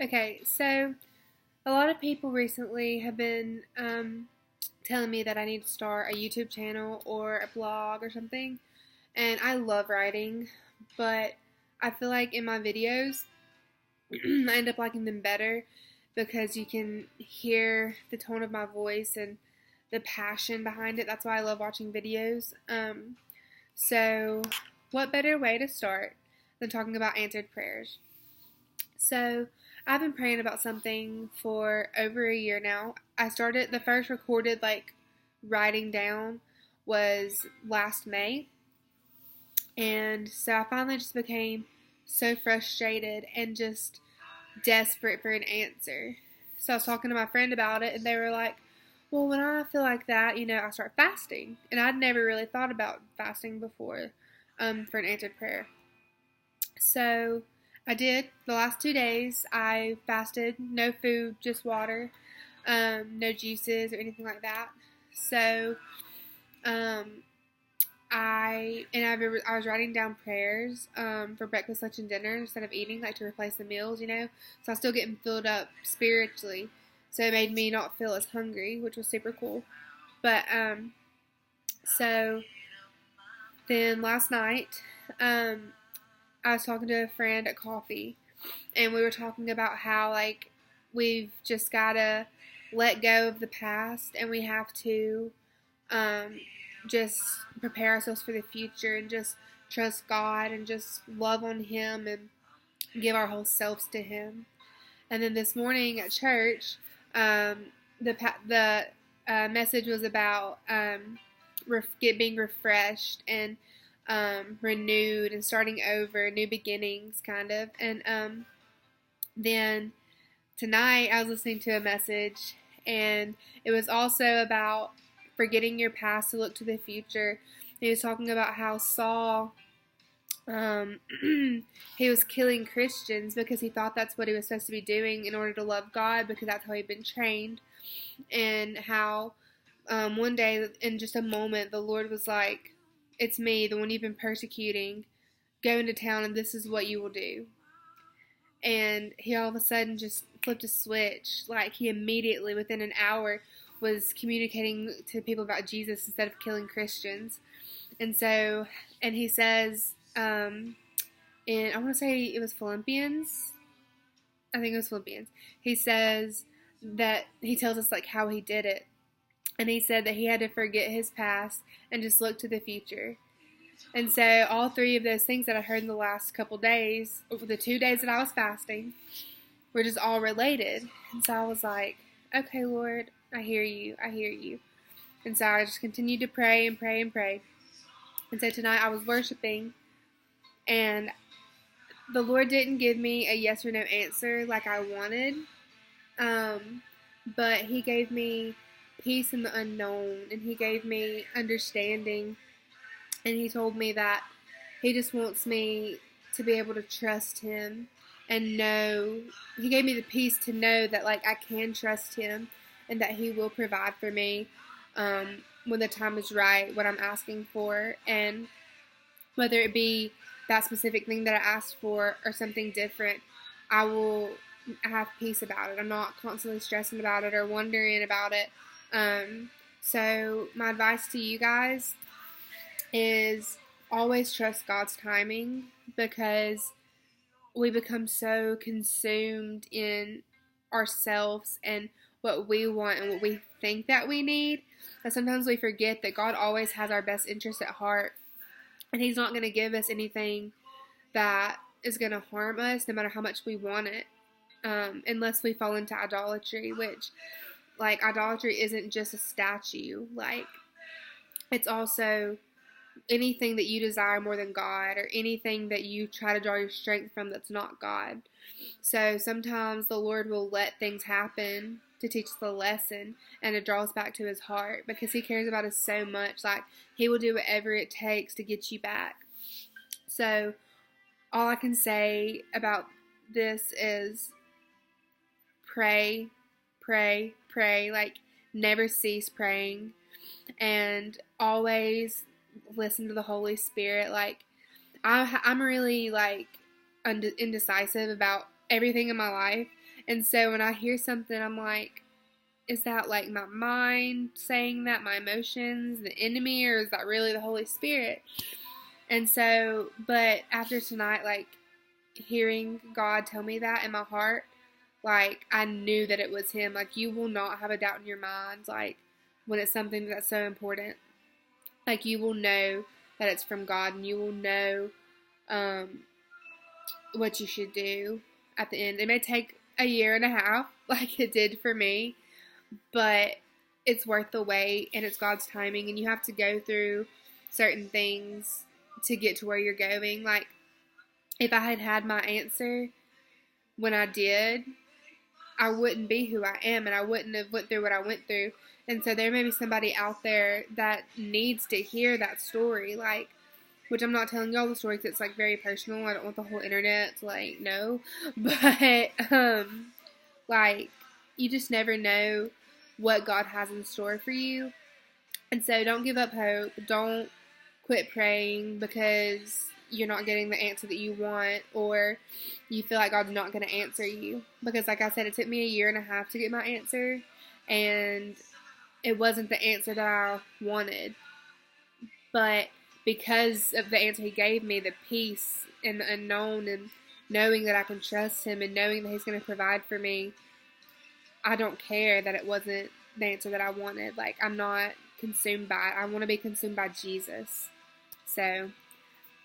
Okay, so a lot of people recently have been telling me that I need to start a YouTube channel or a blog or something. And I love writing, but I feel like in my videos, I end up liking them better because you can hear the tone of my voice and the passion behind it. That's why I love watching videos. So, what better way to start than talking about answered prayers? So, I've been praying about something for over a year now. I started the first recorded writing down was last May. And so I finally just became so frustrated and just desperate for an answer. So I was talking to my friend about it, and they were like, well, when I feel like that, I start fasting. And I'd never really thought about fasting before for an answered prayer. So I did. The last 2 days, I fasted. No food, just water. No juices or anything like that. So um, I was writing down prayers for breakfast, lunch, and dinner instead of eating, like to replace the meals. So I was still getting filled up spiritually. So it made me not feel as hungry, which was super cool. But so then last night, I was talking to a friend at coffee, and we were talking about how we've just gotta let go of the past, and we have to um, just prepare ourselves for the future and just trust God and just love on Him and give our whole selves to Him. And then this morning at church, the message was about being refreshed and renewed and starting over, new beginnings, kind of. And then tonight I was listening to a message, and it was also about forgetting your past to look to the future. He was talking about how Saul, um, he was killing Christians because he thought that's what he was supposed to be doing in order to love God, because that's how he'd been trained. And how one day, in just a moment, the Lord was like, it's me, the one you've been persecuting. Go into town and this is what you will do. And he all of a sudden just flipped a switch. Like, he immediately, within an hour, was communicating to people about Jesus instead of killing Christians. And so, and he says, I want to say it was Philippians. I think it was Philippians. He says that he tells us how he did it. And he said that he had to forget his past and just look to the future. And so all three of those things that I heard in the last couple days, over the 2 days that I was fasting, were just all related. And so I was like, okay, Lord, I hear you. I hear you. And so I just continued to pray and pray and pray. And so tonight I was worshiping, and the Lord didn't give me a yes or no answer like I wanted. But He gave me peace in the unknown, and He gave me understanding. And He told me that He just wants me to be able to trust Him and know. He gave me the peace to know that I can trust Him and that He will provide for me when the time is right, what I'm asking for. And whether it be that specific thing that I asked for or something different, I will have peace about it. I'm not constantly stressing about it or wondering about it. So my advice to you guys is always trust God's timing, because we become so consumed in ourselves and what we want and what we think that we need that sometimes we forget that God always has our best interest at heart, and He's not going to give us anything that is going to harm us no matter how much we want it, unless we fall into idolatry, which idolatry isn't just a statue. It's also anything that you desire more than God, or anything that you try to draw your strength from that's not God. So sometimes the Lord will let things happen to teach us a lesson and to draw us back to His heart, because He cares about us so much. He will do whatever it takes to get you back. So all I can say about this is pray, pray, pray. Never cease praying, and always listen to the Holy Spirit. I'm really indecisive about everything in my life, And so when I hear something, I'm like, is that like my mind saying that, my emotions, the enemy, or is that really the Holy Spirit? And so, but after tonight, like hearing God tell me that in my heart, like I knew that it was Him. Like you will not have a doubt in your mind, like when it's something that's so important. Like you will know that it's from God, and you will know what you should do at the end. It may take a year and a half, like it did for me, but it's worth the wait, and it's God's timing, and you have to go through certain things to get to where you're going. Like if I had had my answer when I did, I wouldn't be who I am, and I wouldn't have went through what I went through. And so there may be somebody out there that needs to hear that story, like, which I'm not telling y'all the story because it's like very personal. I don't want the whole internet to like know, but like you just never know what God has in store for you. And so don't give up hope. Don't quit praying because you're not getting the answer that you want, or you feel like God's not going to answer you. Because like I said, it took me a year and a half to get my answer, and it wasn't the answer that I wanted. But because of the answer He gave me, the peace and the unknown, and knowing that I can trust Him, and knowing that He's going to provide for me, I don't care that it wasn't the answer that I wanted. Like, I'm not consumed by it. I want to be consumed by Jesus. So,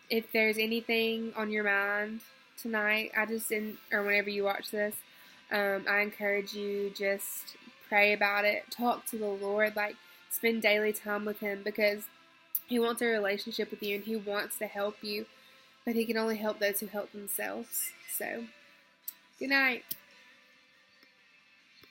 if there's anything on your mind tonight, or whenever you watch this, I encourage you, just pray about it. Talk to the Lord. Like, spend daily time with Him, because He wants a relationship with you, and He wants to help you. But He can only help those who help themselves. So, good night.